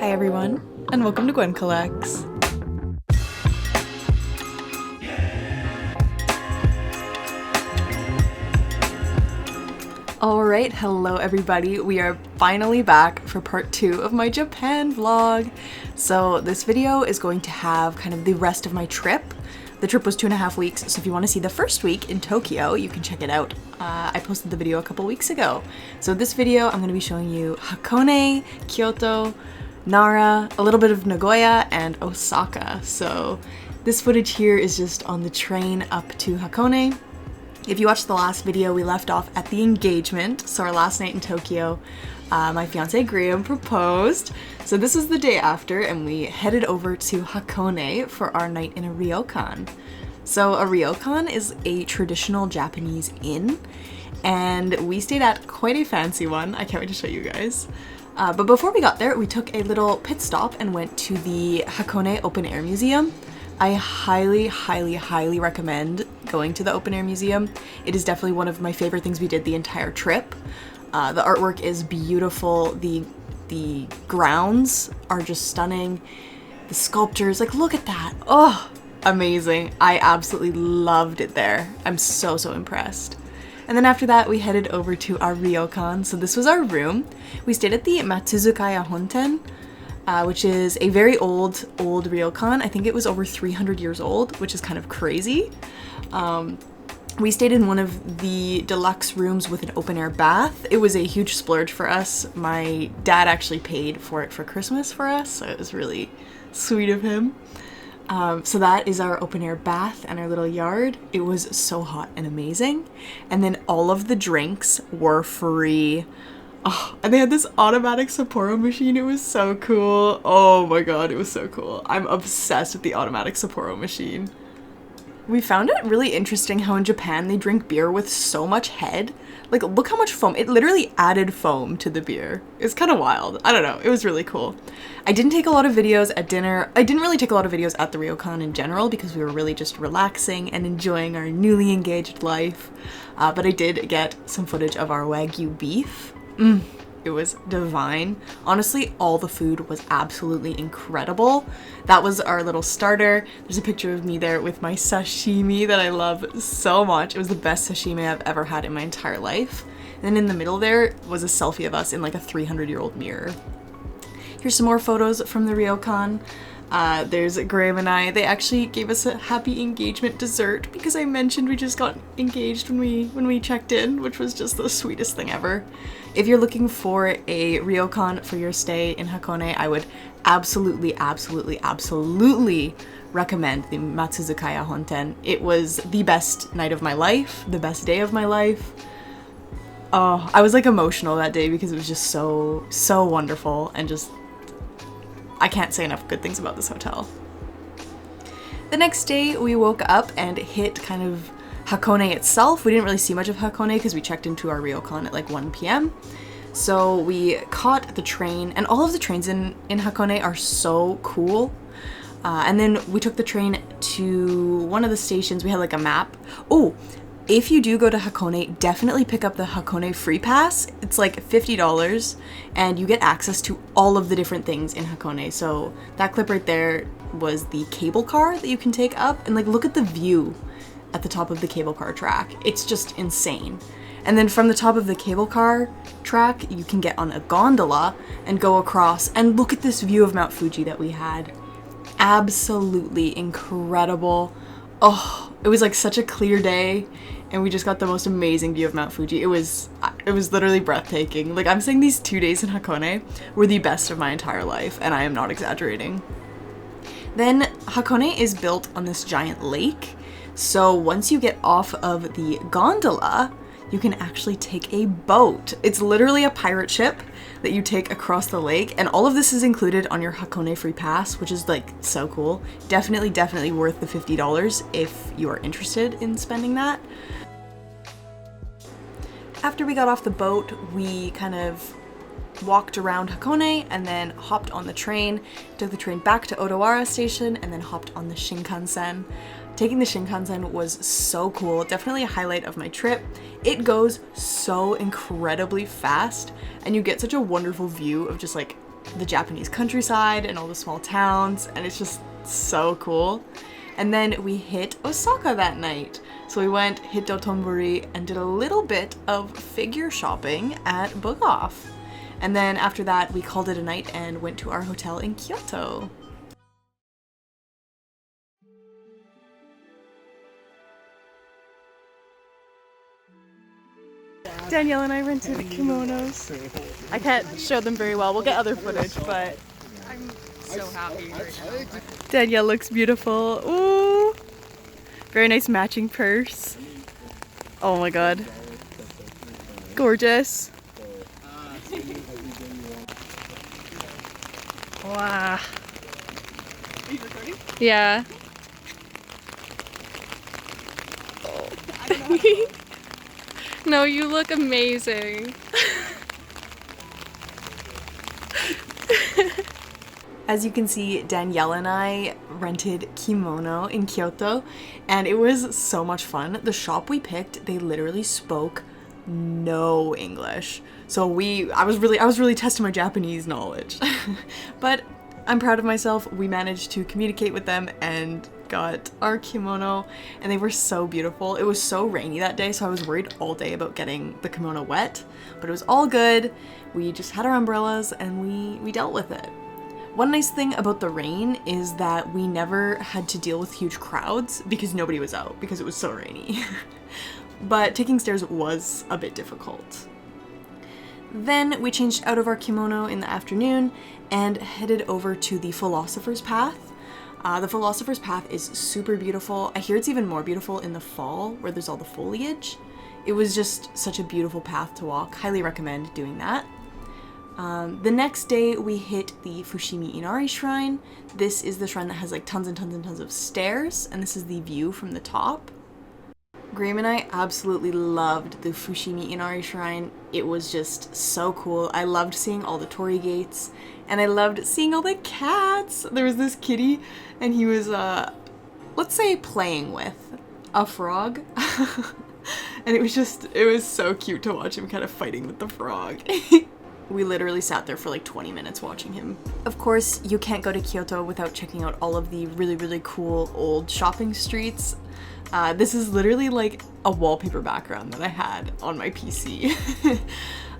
Hi everyone, and welcome to Gwyn Collects. Alright, hello everybody. We are finally back for part 2 of my Japan vlog. So this video is going to have kind of the rest of my trip. The trip was 2.5 weeks, so if you want to see the first week in Tokyo, you can check it out. I posted the video a couple weeks ago. So this video, I'm going to be showing you Hakone, Kyoto, Nara, a little bit of Nagoya, and Osaka. So this footage here is just on the train up to Hakone. If you watched the last video, we left off at the engagement, so our last night in Tokyo. My fiance Graham proposed, so this was the day after, and we headed over to Hakone for our night in a Ryokan. So a Ryokan is a traditional Japanese inn, and we stayed at quite a fancy one. I can't wait to show you guys. But before we got there, we took a little pit stop and went to the Hakone Open Air Museum. I highly, highly, highly recommend going to the Open Air Museum. It is definitely one of my favorite things we did the entire trip. The artwork is beautiful. The grounds are just stunning. The sculptures, like, look at that. Oh, amazing. I absolutely loved it there. I'm so, so impressed. And then after that, we headed over to our Ryokan. So this was our room. We stayed at the Matsuzakaya Honten, which is a very old Ryokan. I think it was over 300 years old, which is kind of crazy. We stayed in one of the deluxe rooms with an open air bath. It was a huge splurge for us. My dad actually paid for it for Christmas for us, so it was really sweet of him. So that is our open air bath and our little yard. It was so hot and amazing. And then all of the drinks were free. Oh, and they had this automatic Sapporo machine. It was so cool. Oh my god, it was so cool. I'm obsessed with the automatic Sapporo machine. We found it really interesting how in Japan they drink beer with so much head. Like, look how much foam. It literally added foam to the beer. It's kind of wild. I don't know. It was really cool. I didn't take a lot of videos at dinner. I didn't really take a lot of videos at the Ryokan in general because we were really just relaxing and enjoying our newly engaged life. But I did get some footage of our Wagyu beef. It was divine. Honestly, all the food was absolutely incredible. That was our little starter. There's a picture of me there with my sashimi that I love so much. It was the best sashimi I've ever had in my entire life. And then in the middle there was a selfie of us in like a 300-year-old mirror. Here's some more photos from the Ryokan. There's Graham and I. They actually gave us a happy engagement dessert because I mentioned we just got engaged when we checked in, which was just the sweetest thing ever. If you're looking for a Ryokan for your stay in Hakone, I would absolutely, absolutely, absolutely recommend the Matsuzakaya Honten. It was the best night of my life, the best day of my life. Oh, I was like emotional that day because it was just so, so wonderful, and just, I can't say enough good things about this hotel. The next day we woke up and hit kind of Hakone itself. We didn't really see much of Hakone because we checked into our Ryokan at like 1 p.m. So we caught the train, and all of the trains in Hakone are so cool. And then we took the train to one of the stations. We had like a map. Oh, if you do go to Hakone, definitely pick up the Hakone free pass. It's like $50 and you get access to all of the different things in Hakone. So that clip right there was the cable car that you can take up, and like look at the view at the top of the cable car track. It's just insane. And then from the top of the cable car track, you can get on a gondola and go across and look at this view of Mount Fuji that we had. Absolutely incredible. Oh, it was like such a clear day, and we just got the most amazing view of Mount Fuji. It was literally breathtaking. Like, I'm saying these 2 days in Hakone were the best of my entire life, and I am not exaggerating. Then Hakone is built on this giant lake. So once you get off of the gondola, you can actually take a boat. It's literally a pirate ship that you take across the lake, and all of this is included on your Hakone free pass, which is like so cool. Definitely, definitely worth the $50 if you are interested in spending that. After we got off the boat, we kind of walked around Hakone and then hopped on the train, took the train back to Odawara station, and then hopped on the Shinkansen. Taking the Shinkansen was so cool. Definitely a highlight of my trip. It goes so incredibly fast, and you get such a wonderful view of just like the Japanese countryside and all the small towns, and it's just so cool. And then we hit Osaka that night. So we went, hit Dotonbori, and did a little bit of figure shopping at Bogoff. And then after that, we called it a night and went to our hotel in Kyoto. Danielle and I rented kimonos. I can't show them very well. We'll get other footage, but I'm so happy right now. Danielle looks beautiful. Ooh! Very nice matching purse. Oh my god. Gorgeous. Wow. Are you recording? Yeah. Oh. I don't know. No, you look amazing. As you can see, Danielle and I rented kimono in Kyoto, and it was so much fun. The shop we picked, they literally spoke no English. So I was really testing my Japanese knowledge. But I'm proud of myself. We managed to communicate with them and got our kimono, and they were so beautiful. It was so rainy that day, so I was worried all day about getting the kimono wet, but it was all good. We just had our umbrellas and we dealt with it. One nice thing about the rain is that we never had to deal with huge crowds because nobody was out because it was so rainy. But taking stairs was a bit difficult. Then we changed out of our kimono in the afternoon and headed over to the Philosopher's Path. The Philosopher's Path is super beautiful. I hear it's even more beautiful in the fall where there's all the foliage. It was just such a beautiful path to walk. Highly recommend doing that. The next day we hit the Fushimi Inari Shrine. This is the shrine that has like tons and tons and tons of stairs, and this is the view from the top. Graham and I absolutely loved the Fushimi Inari Shrine. It was just so cool. I loved seeing all the torii gates, and I loved seeing all the cats. There was this kitty, and he was, let's say, playing with a frog. And it was so cute to watch him kind of fighting with the frog. We literally sat there for like 20 minutes watching him. Of course, you can't go to Kyoto without checking out all of the really, really cool old shopping streets. This is literally like a wallpaper background that I had on my PC.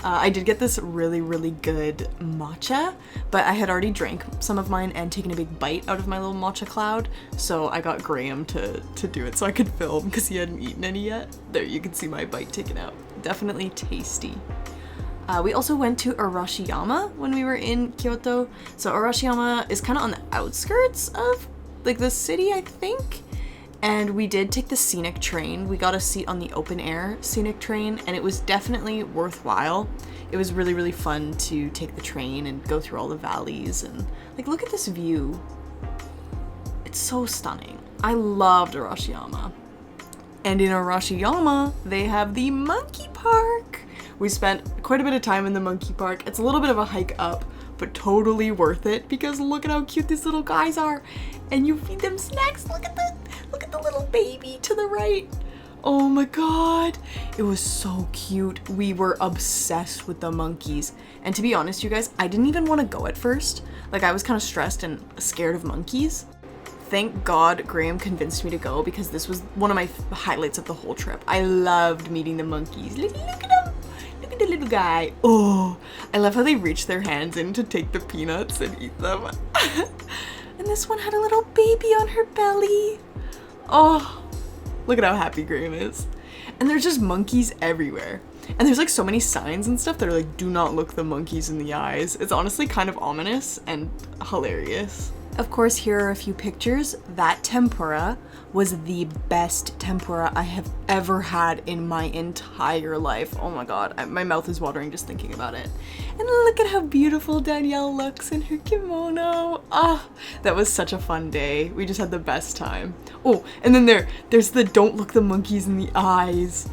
I did get this really, really good matcha, but I had already drank some of mine and taken a big bite out of my little matcha cloud, so I got Graham to do it so I could film because he hadn't eaten any yet. There, you can see my bite taken out. Definitely tasty. We also went to Arashiyama when we were in Kyoto. So Arashiyama is kind of on the outskirts of like the city, I think. And we did take the scenic train. We got a seat on the open air scenic train, and it was definitely worthwhile. It was really, really fun to take the train and go through all the valleys and like look at this view. It's so stunning. I loved Arashiyama. And in Arashiyama, they have the monkey park. We spent quite a bit of time in the monkey park. It's a little bit of a hike up, but totally worth it because look at how cute these little guys are. And you feed them snacks. Look at the little baby to the right. Oh my god. It was so cute. We were obsessed with the monkeys. And to be honest, you guys, I didn't even want to go at first. Like, I was kind of stressed and scared of monkeys. Thank God Graham convinced me to go because this was one of my highlights of the whole trip. I loved meeting the monkeys. Look at them. Look at the little guy. Oh, I love how they reach their hands in to take the peanuts and eat them. And this one had a little baby on her belly. Oh, look at how happy Graham is. And there's just monkeys everywhere. And there's like so many signs and stuff that are like, do not look the monkeys in the eyes. It's honestly kind of ominous and hilarious. Of course, here are a few pictures. That tempura was the best tempura I have ever had in my entire life. Oh my god, my mouth is watering just thinking about it. And look at how beautiful Danielle looks in her kimono. Ah, that was such a fun day. We just had the best time. Oh, and then there's the don't look the monkeys in the eyes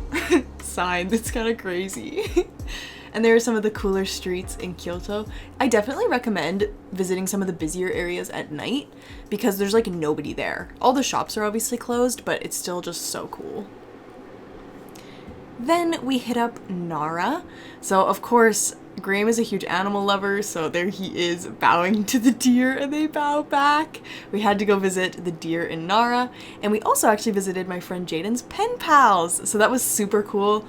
sign. It's kind of crazy. And there are some of the cooler streets in Kyoto. I definitely recommend visiting some of the busier areas at night because there's like nobody there. All the shops are obviously closed, but it's still just so cool. Then we hit up Nara. So of course, Graham is a huge animal lover, so there he is bowing to the deer and they bow back. We had to go visit the deer in Nara, and we also actually visited my friend Jayden's pen pals, so that was super cool.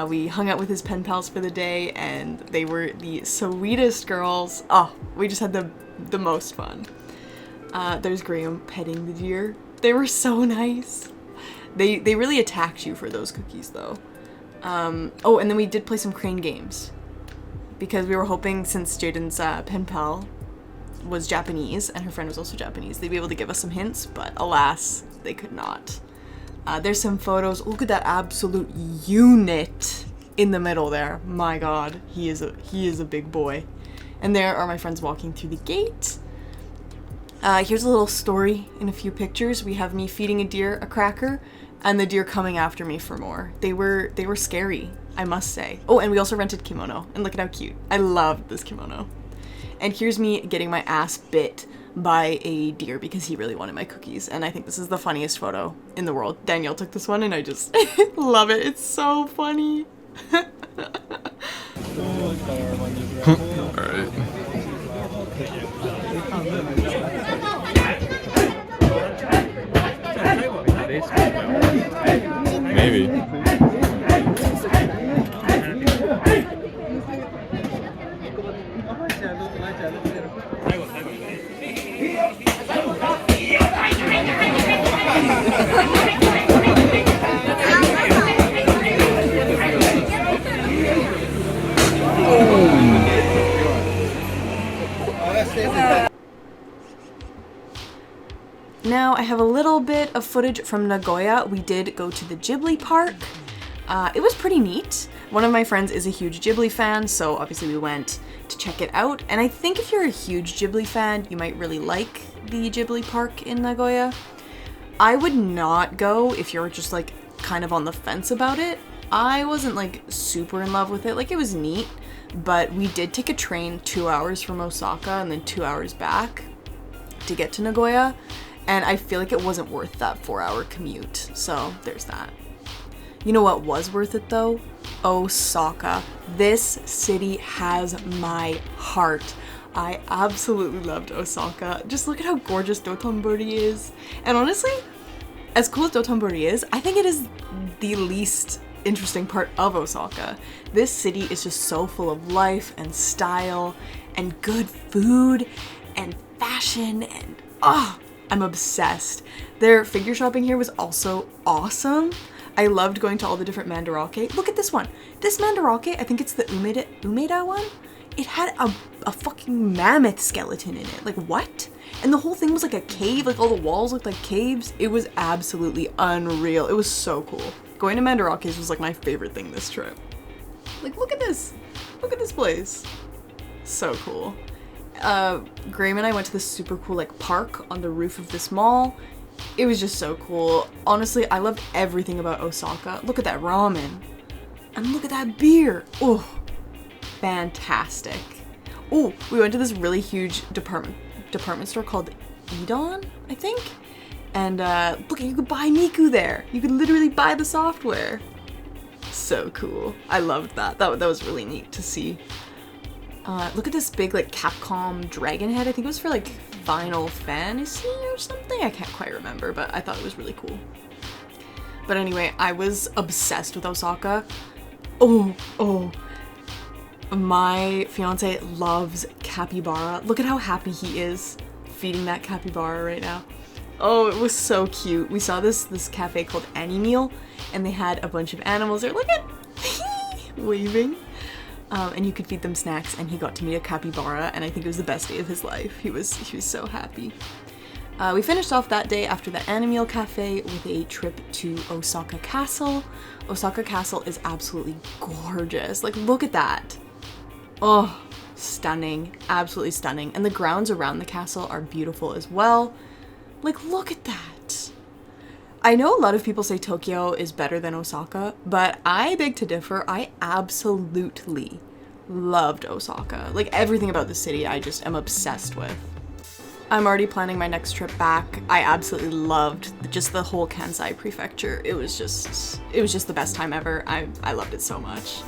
We hung out with his pen pals for the day and they were the sweetest girls. Oh, we just had the most fun. There's Graham petting the deer. They were so nice. They really attacked you for those cookies though. Oh, and then we did play some crane games because we were hoping, since Jayden's pen pal was Japanese and her friend was also Japanese, they'd be able to give us some hints, but alas, they could not. There's some photos. Look at that absolute unit in the middle there. My God, he is a big boy. And there are my friends walking through the gate. Here's a little story in a few pictures. We have me feeding a deer a cracker and the deer coming after me for more. They were scary, I must say. Oh, and we also rented kimono, and look at how cute. I loved this kimono. And here's me getting my ass bit by a deer because he really wanted my cookies, and I think this is the funniest photo in the world. Danielle took this one and I just love it. It's so funny. Alright. Maybe. Now I have a little bit of footage from Nagoya. We did go to the Ghibli Park. It was pretty neat. One of my friends is a huge Ghibli fan, so obviously we went to check it out. And I think if you're a huge Ghibli fan, you might really like the Ghibli Park in Nagoya. I would not go if you're just like kind of on the fence about it. I wasn't like super in love with it. Like, it was neat, but we did take a train 2 hours from Osaka and then 2 hours back to get to Nagoya. And I feel like it wasn't worth that 4-hour commute. So there's that. You know what was worth it though? Osaka. This city has my heart. I absolutely loved Osaka. Just look at how gorgeous Dotonbori is. And honestly, as cool as Dotonbori is, I think it is the least interesting part of Osaka. This city is just so full of life and style and good food and fashion and I'm obsessed. Their figure shopping here was also awesome. I loved going to all the different mandarake. Look at this one. This mandarake, I think it's the Umeda one. It had a fucking mammoth skeleton in it. Like, what? And the whole thing was like a cave. Like, all the walls looked like caves. It was absolutely unreal. It was so cool. Going to mandarake's was like my favorite thing this trip. Like, look at this. Look at this place. So cool. Graham and I went to this super cool like park on the roof of this mall. It was just so cool. Honestly, I loved everything about Osaka. Look at that ramen. And look at that beer. Oh, fantastic. Oh, we went to this really huge department store called Edon, I think. And look, you could buy Miku there. You could literally buy the software. So cool. I loved that. That was really neat to see. Look at this big like Capcom dragon head. I think it was for like Final Fantasy or something. I can't quite remember, but I thought it was really cool. But anyway, I was obsessed with Osaka. Oh, my fiance loves capybara. Look at how happy he is feeding that capybara right now. Oh, it was so cute. We saw this cafe called Annie Meal, and they had a bunch of animals there. Look at waving. And you could feed them snacks, and he got to meet a capybara, and I think it was the best day of his life. He was so happy. We finished off that day after the Animal Cafe with a trip to Osaka Castle. Osaka Castle is absolutely gorgeous. Like, look at that. Oh, stunning. Absolutely stunning. And the grounds around the castle are beautiful as well. Like, look at that. I know a lot of people say Tokyo is better than Osaka, but I beg to differ. I absolutely loved Osaka. Like, everything about the city I just am obsessed with. I'm already planning my next trip back. I absolutely loved just the whole Kansai prefecture. It was just the best time ever. I loved it so much.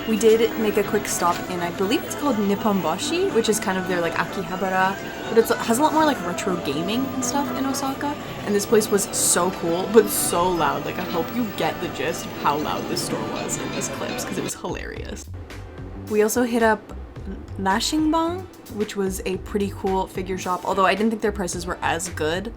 We did make a quick stop in, I believe it's called Nipponbashi, which is kind of their like Akihabara, but it has a lot more like retro gaming and stuff in Osaka. And this place was so cool, but so loud. Like I hope you get the gist of how loud this store was in this clips, because it was hilarious. We also hit up Nashingbang, which was a pretty cool figure shop, although I didn't think their prices were as good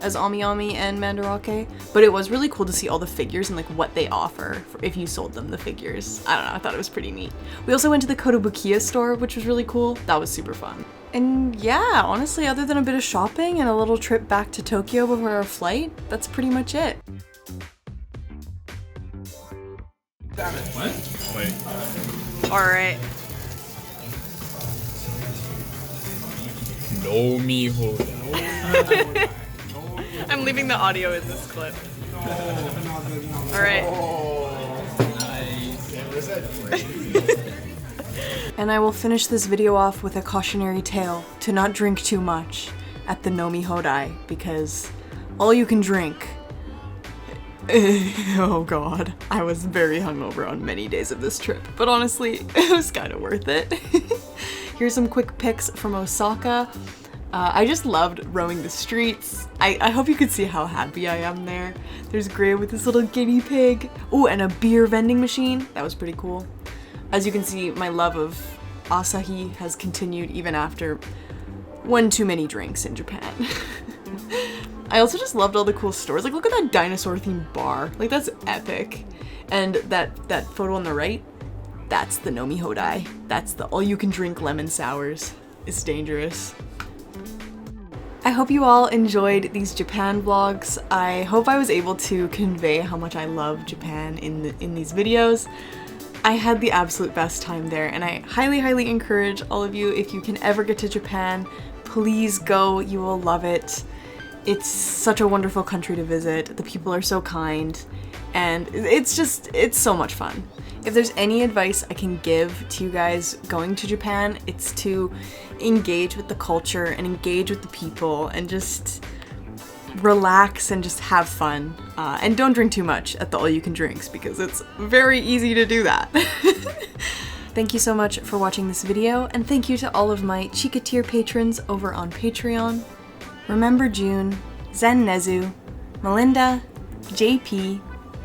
as Ami and Mandarake, but it was really cool to see all the figures and like what they offer if you sold them the figures. I don't know, I thought it was pretty neat. We also went to the Kotobukiya store, which was really cool. That was super fun. And yeah, honestly, other than a bit of shopping and a little trip back to Tokyo before our flight, that's pretty much it. What? Wait. Alright. No me hold. I'm leaving the audio in this clip. Alright. And I will finish this video off with a cautionary tale to not drink too much at the Nomi Hodai, because all you can drink. Oh god, I was very hungover on many days of this trip, but honestly, it was kind of worth it. Here's some quick pics from Osaka. I just loved roaming the streets. I hope you could see how happy I am there. There's Gray with this little guinea pig. Oh, and a beer vending machine. That was pretty cool. As you can see, my love of Asahi has continued even after one too many drinks in Japan. I also just loved all the cool stores. Like, look at that dinosaur themed bar. Like, that's epic. And that photo on the right, that's the Nomi Hodai. That's the all-you-can-drink lemon sours. It's dangerous. I hope you all enjoyed these Japan vlogs. I hope I was able to convey how much I love Japan in these videos. I had the absolute best time there, and I highly encourage all of you, if you can ever get to Japan, please go. You will love it. It's such a wonderful country to visit. The people are so kind, and it's so much fun. If there's any advice I can give to you guys going to Japan, it's to engage with the culture and engage with the people and just relax and just have fun. And don't drink too much at the all-you-can-drinks, because it's very easy to do that. Thank you so much for watching this video, and thank you to all of my Chika tier patrons over on Patreon. Remember June, Zen Nezu, Melinda, JP,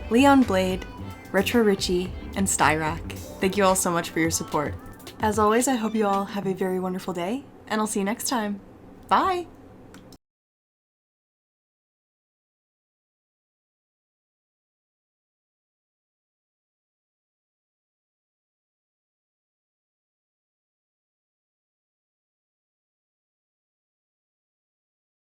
Leon Blade, Retro Richie, and Styrak. Thank you all so much for your support. As always, I hope you all have a very wonderful day, and I'll see you next time. Bye!